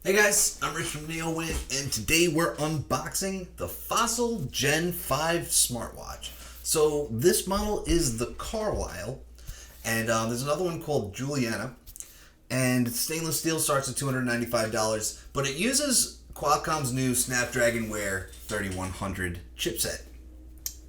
Hey guys, I'm Rich from NeoWin, and today we're unboxing the Fossil Gen 5 smartwatch. So this model is the Carlisle, and there's another one called Juliana, and stainless steel starts at $295, but it uses Qualcomm's new Snapdragon Wear 3100 chipset.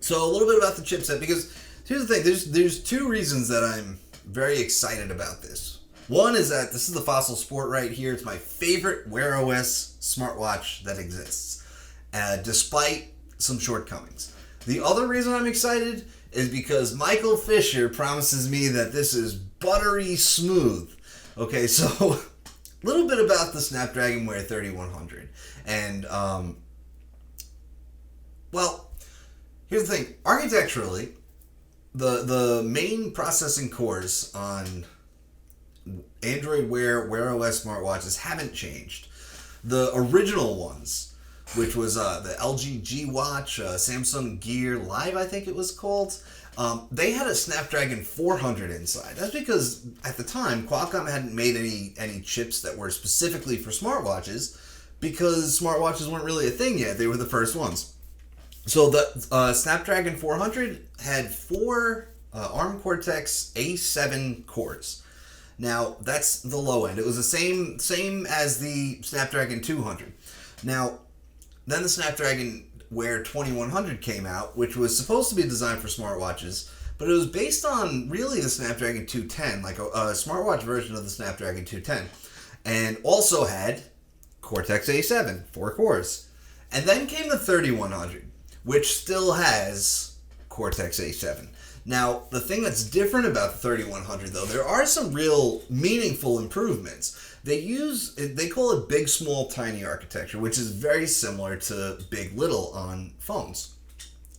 So a little bit about the chipset, because here's the thing, there's two reasons that I'm very excited about this. One is that this is the Fossil Sport right here. It's my favorite Wear OS smartwatch that exists, despite some shortcomings. The other reason I'm excited is because Michael Fisher promises me that this is buttery smooth. Okay, so a little bit about the Snapdragon Wear 3100. And, well, here's the thing. Architecturally, the main processing cores on Android Wear OS smartwatches haven't changed. The original ones, which was the LG G Watch, Samsung Gear Live, I think it was called, they had a Snapdragon 400 inside. That's because at the time Qualcomm hadn't made any chips that were specifically for smartwatches, because smartwatches weren't really a thing yet. They were the first ones. So the Snapdragon 400 had four ARM Cortex A7 cores. Now, that's the low end. It was the same as the Snapdragon 200. Now, then the Snapdragon Wear 2100 came out, which was supposed to be designed for smartwatches, but it was based on really the Snapdragon 210, like a smartwatch version of the Snapdragon 210, and also had Cortex A7, 4 cores. And then came the 3100, which still has Cortex A7. Now, the thing that's different about the 3100, though, there are some real meaningful improvements. They call it big, small, tiny architecture, which is very similar to big, little on phones.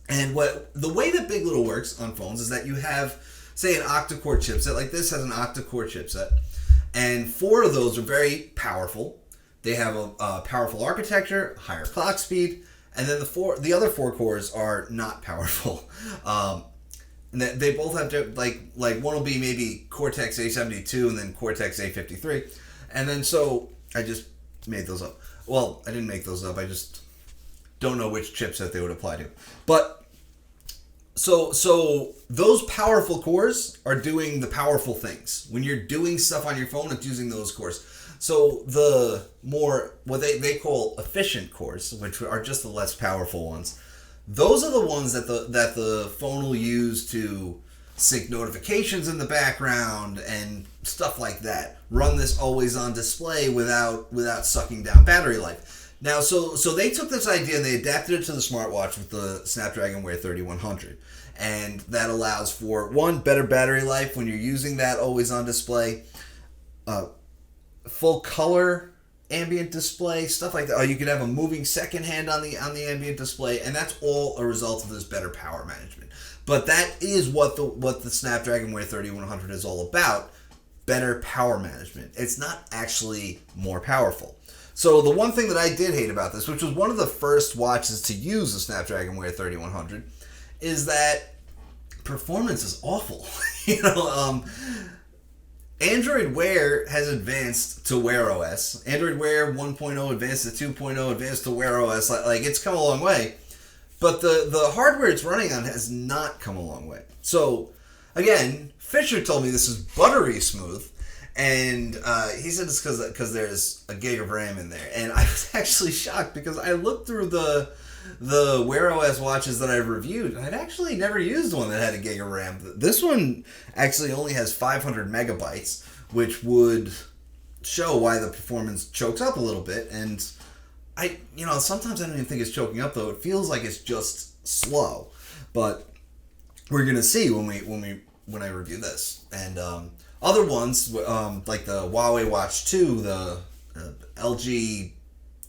And the way that big, little works on phones is that you have, say, an octa-core chipset, like this has an octa-core chipset, and 4 of those are very powerful. They have a powerful architecture, higher clock speed, and then the other 4 cores are not powerful. And they both have to, like one will be maybe Cortex A72 and then Cortex A53. And then so I just made those up. Well, I didn't make those up. I just don't know which chipset they would apply to. But so those powerful cores are doing the powerful things. When you're doing stuff on your phone, it's using those cores. So the more, what they call efficient cores, which are just the less powerful ones, those are the ones that the phone will use to sync notifications in the background and stuff like that. Run this always on display without sucking down battery life. Now, so they took this idea and they adapted it to the smartwatch with the Snapdragon Wear 3100. And that allows for, one, better battery life when you're using that always on display, full color ambient display, stuff like that. You can have a moving second hand on the ambient display, and that's all a result of this better power management. But that is what the Snapdragon Wear 3100 is all about, better power management. It's not actually more powerful. So the one thing that I did hate about this, which was one of the first watches to use the Snapdragon Wear 3100, is that performance is awful. Android Wear has advanced to Wear OS. Android Wear 1.0 advanced to 2.0, advanced to Wear OS. Like it's come a long way. But the hardware it's running on has not come a long way. So, again, Fisher told me this is buttery smooth. And he said it's because there's a gig of RAM in there. And I was actually shocked because I looked through the Wear OS watches that I've reviewed, and I've actually never used one that had a gig of RAM. This one actually only has 500 megabytes, which would show why the performance chokes up a little bit. And sometimes I don't even think it's choking up, though. It feels like it's just slow. But we're gonna see when I review this. And other ones like the Huawei Watch 2, the LG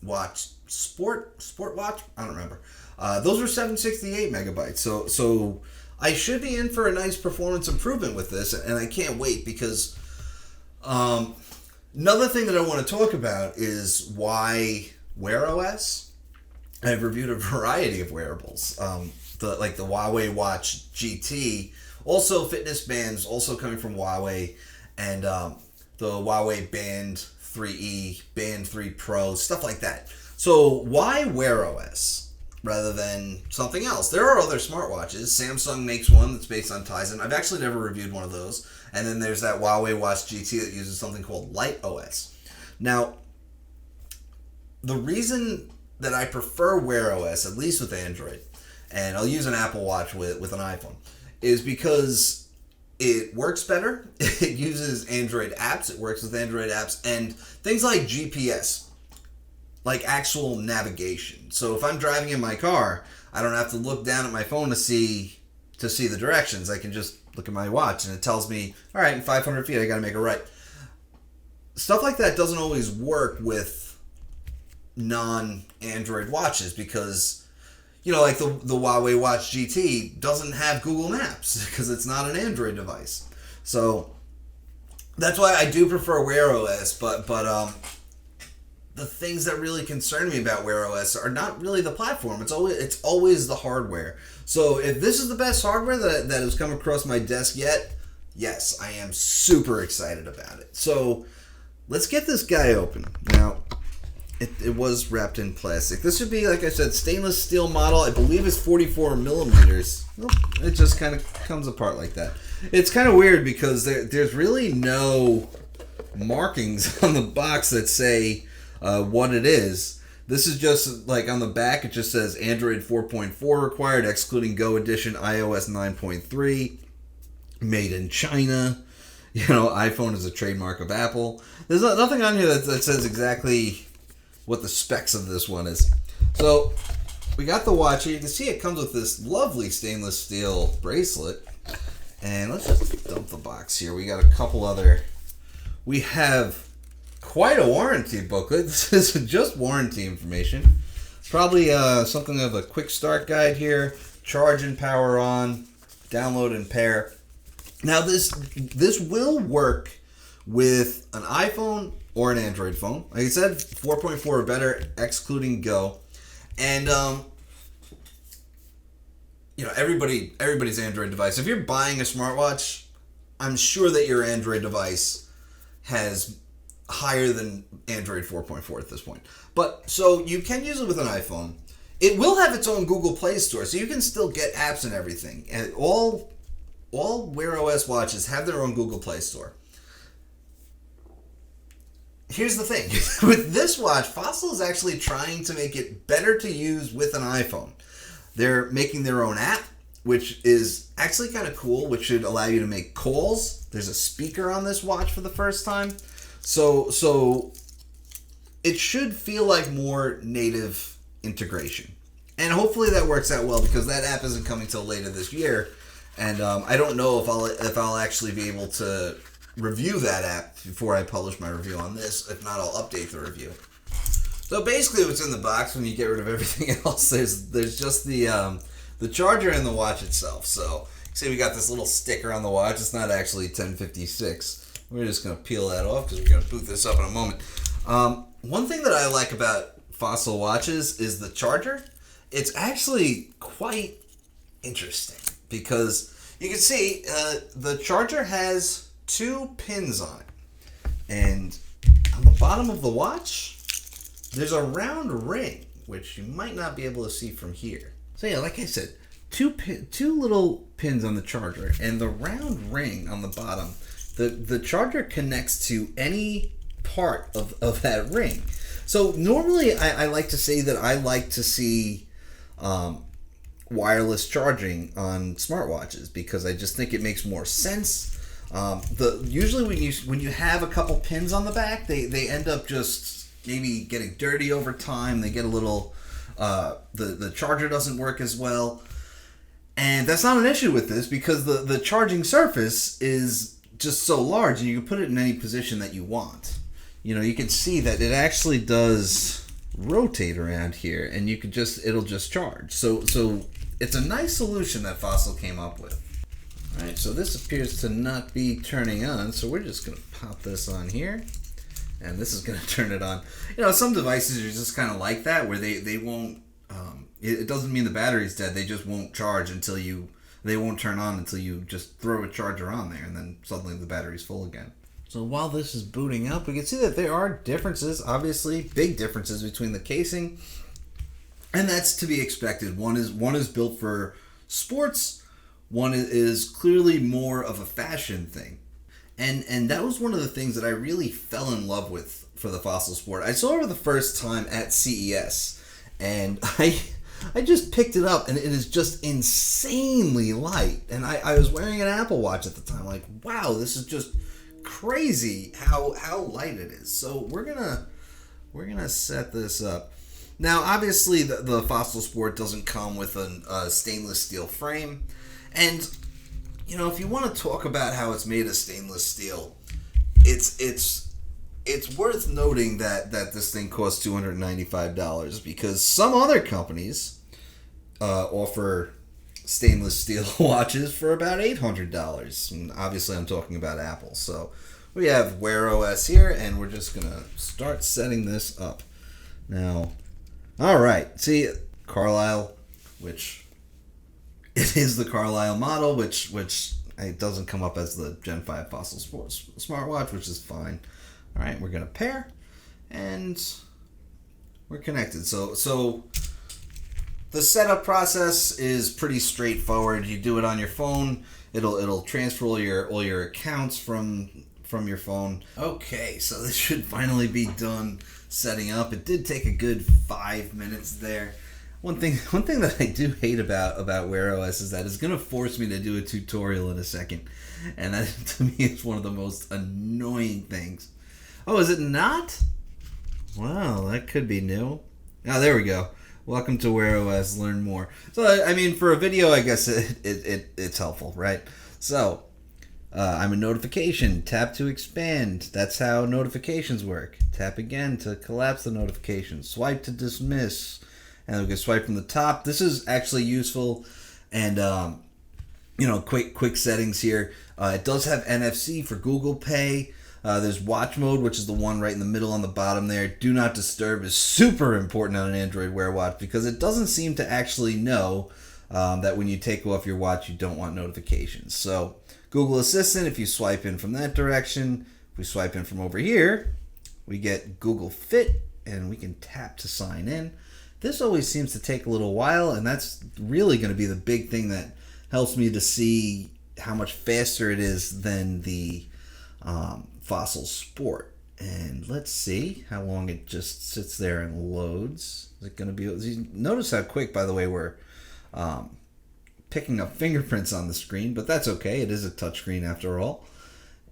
Watch Sport Watch, I don't remember. Those are 768 megabytes. So I should be in for a nice performance improvement with this, and I can't wait because another thing that I want to talk about is why Wear OS. I've reviewed a variety of wearables, the Huawei Watch GT, also fitness bands, also coming from Huawei, and the Huawei Band 3E, Band 3 Pro, stuff like that. So why Wear OS rather than something else? There are other smartwatches. Samsung makes one that's based on Tizen. I've actually never reviewed one of those. And then there's that Huawei Watch GT that uses something called Light OS. Now, the reason that I prefer Wear OS, at least with Android, and I'll use an Apple Watch with an iPhone, is because it works better. It uses Android apps. It works with Android apps and things like GPS, like actual navigation. So if I'm driving in my car, I don't have to look down at my phone to see the directions. I can just look at my watch and it tells me, all right, in 500 feet, I got to make a right. Stuff like that doesn't always work with non-Android watches because, like the Huawei Watch GT doesn't have Google Maps because it's not an Android device. So that's why I do prefer Wear OS, but the things that really concern me about Wear OS are not really the platform. It's always the hardware. So if this is the best hardware that has come across my desk yet, yes, I am super excited about it. So let's get this guy open. Now, it was wrapped in plastic. This would be, like I said, stainless steel model. I believe it's 44 millimeters. It just kind of comes apart like that. It's kind of weird because there's really no markings on the box that say what it is. This is just like on the back, it just says Android 4.4 required, excluding Go Edition, iOS 9.3, made in China. iPhone is a trademark of Apple. There's nothing on here that says exactly what the specs of this one is. So we got the watch here. You can see it comes with this lovely stainless steel bracelet. And let's just dump the box here. We got a couple other. We have quite a warranty booklet. This is just warranty information. Probably something of a quick start guide here. Charge and power on. Download and pair. Now this will work with an iPhone or an Android phone. Like I said, 4.4 or better, excluding Go. And everybody's Android device. If you're buying a smartwatch, I'm sure that your Android device has higher than Android 4.4 at this point. But so you can use it with an iPhone. It will have its own Google Play Store, so you can still get apps and everything. And all Wear OS watches have their own Google Play Store. Here's the thing. With this watch, Fossil is actually trying to make it better to use with an iPhone. They're making their own app, which is actually kind of cool, which should allow you to make calls. There's a speaker on this watch for the first time. So it should feel like more native integration. And hopefully that works out well because that app isn't coming till later this year. And I don't know if I'll actually be able to review that app before I publish my review on this. If not, I'll update the review. So basically what's in the box when you get rid of everything else, there's just the charger and the watch itself. So see, we got this little sticker on the watch. It's not actually 1056. We're just going to peel that off because we're going to boot this up in a moment. One thing that I like about Fossil watches is the charger. It's actually quite interesting because you can see the charger has 2 pins on it. And on the bottom of the watch, there's a round ring, which you might not be able to see from here. So yeah, like I said, two little pins on the charger, and the round ring on the bottom. The charger connects to any part of that ring. So normally I like to say that I like to see wireless charging on smartwatches because I just think it makes more sense. Usually when you have a couple pins on the back, they end up just maybe getting dirty over time. They get a little the charger doesn't work as well, and that's not an issue with this because the charging surface is just so large and you can put it in any position that you want. You can see that it actually does rotate around here, and it'll just charge. So it's a nice solution that Fossil came up with. Alright, so this appears to not be turning on, so we're just going to pop this on here, and this is going to turn it on. Some devices are just kind of like that, where they won't, it doesn't mean the battery's dead, they just won't charge they won't turn on until you just throw a charger on there, and then suddenly the battery's full again. So while this is booting up, we can see that there are differences, obviously, big differences between the casing, and that's to be expected. One is built for sports, one is clearly more of a fashion thing. And that was one of the things that I really fell in love with for the Fossil Sport. I saw it for the first time at CES, and I just picked it up, and it is just insanely light. And I was wearing an Apple Watch at the time, like, wow, this is just crazy how light it is. So we're gonna set this up. Now, obviously, the Fossil Sport doesn't come with a stainless steel frame, and if you want to talk about how it's made of stainless steel, it's worth noting that this thing costs $295 because some other companies offer stainless steel watches for about $800. And obviously, I'm talking about Apple. So we have Wear OS here, and we're just gonna start setting this up now. All right, see Carlisle, which it is the Carlisle model, which it doesn't come up as the Gen 5 Fossil Sports smartwatch, which is fine. All right, we're gonna pair, and we're connected. So the setup process is pretty straightforward. You do it on your phone. It'll transfer all your accounts from your phone. Okay, so this should finally be done setting up. It did take a good 5 minutes there. One thing that I do hate about Wear OS is that it's going to force me to do a tutorial in a second. And that, to me, is one of the most annoying things. Oh, is it not? Wow, that could be new. Oh, there we go. Welcome to Wear OS, learn more. So, I mean, for a video, I guess it's helpful, right? So, I'm a notification. Tap to expand. That's how notifications work. Tap again to collapse the notification. Swipe to dismiss. And we can swipe from the top. This is actually useful, and quick settings here. It does have NFC for Google Pay. There's watch mode, which is the one right in the middle on the bottom there. Do not disturb is super important on an Android Wear watch because it doesn't seem to actually know that when you take off your watch, you don't want notifications. So Google Assistant, if you swipe in from that direction, if we swipe in from over here, we get Google Fit, and we can tap to sign in. This always seems to take a little while, and that's really going to be the big thing that helps me to see how much faster it is than the Fossil Sport. And let's see how long it just sits there and loads. Is it going to be... Notice how quick, by the way, we're picking up fingerprints on the screen, but that's okay. It is a touchscreen after all.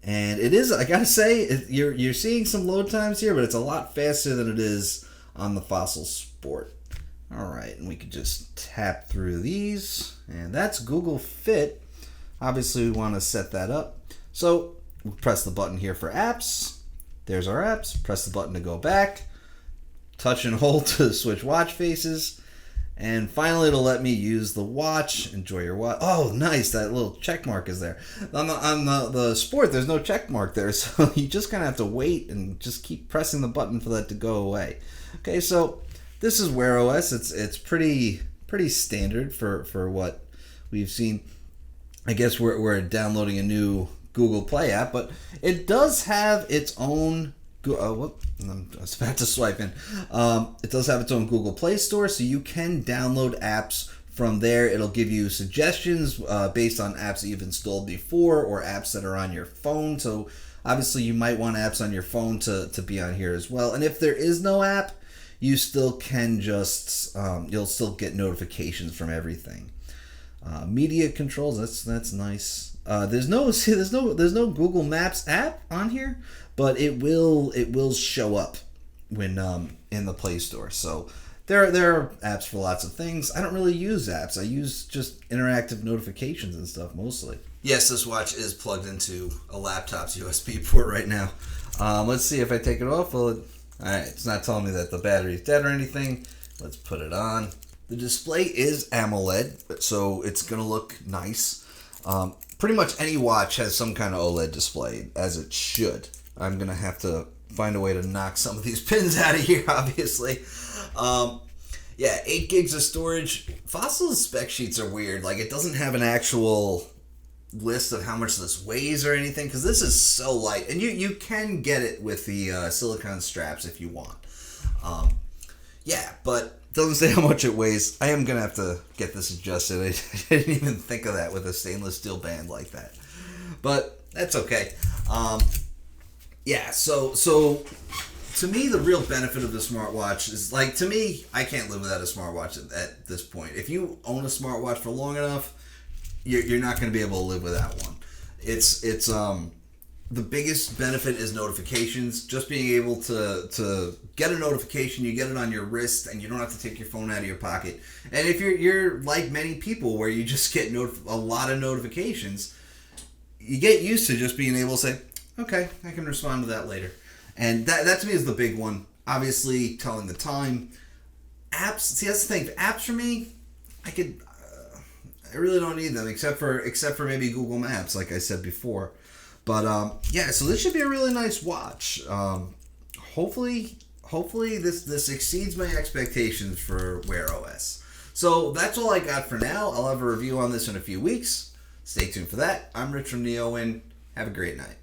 And it is, I got to say, you're seeing some load times here, but it's a lot faster than it is on the Fossil Sport. All right, and we could just tap through these, and that's Google Fit. Obviously, we want to set that up. So we'll press the button here for apps. There's our apps. Press the button to go back. Touch and hold to switch watch faces. And finally, it'll let me use the watch. Enjoy your watch. Oh, nice. That little check mark is there. On the Sport, there's no check mark there, so you just kind of have to wait and just keep pressing the button for that to go away. Okay, so this is Wear OS. It's pretty standard for what we've seen. I guess we're downloading a new Google Play app, but it does have its own... I was about to swipe in. It does have its own Google Play Store, so you can download apps from there. It'll give you suggestions based on apps that you've installed before or apps that are on your phone. So obviously you might want apps on your phone to be on here as well. And if there is no app, you still can just you'll still get notifications from everything. Media controls, that's nice. There's no Google Maps app on here, but it will show up when in the Play Store. So there are apps for lots of things. I don't really use apps. I use just interactive notifications and stuff mostly. Yes, this watch is plugged into a laptop's USB port right now. Let's see if I take it off. All right, it's not telling me that the battery is dead or anything. Let's put it on. The display is AMOLED, so it's going to look nice. Pretty much any watch has some kind of OLED display, as it should. I'm going to have to find a way to knock some of these pins out of here, obviously. 8 gigs of storage. Fossil's spec sheets are weird. Like, it doesn't have an actual list of how much this weighs or anything, because this is so light, and you can get it with the silicone straps if you want. Yeah, but doesn't say how much it weighs. I am gonna have to get this adjusted. I didn't even think of that with a stainless steel band like that, but that's okay. Yeah, so to me, the real benefit of the smartwatch is, like, to me, I can't live without a smartwatch at this point. If you own a smartwatch for long enough, you're not going to be able to live without one. It's the biggest benefit is notifications. Just being able to get a notification, you get it on your wrist, and you don't have to take your phone out of your pocket. And if you're like many people where you just get a lot of notifications, you get used to just being able to say, okay, I can respond to that later. And that to me is the big one. Obviously, telling the time. Apps. See, that's the thing. Apps for me, I really don't need them except for maybe Google Maps, like I said before. But yeah, so this should be a really nice watch. Hopefully this exceeds my expectations for Wear OS. So that's all I got for now. I'll have a review on this in a few weeks. Stay tuned for that. I'm Rich from NeoWin. Have a great night.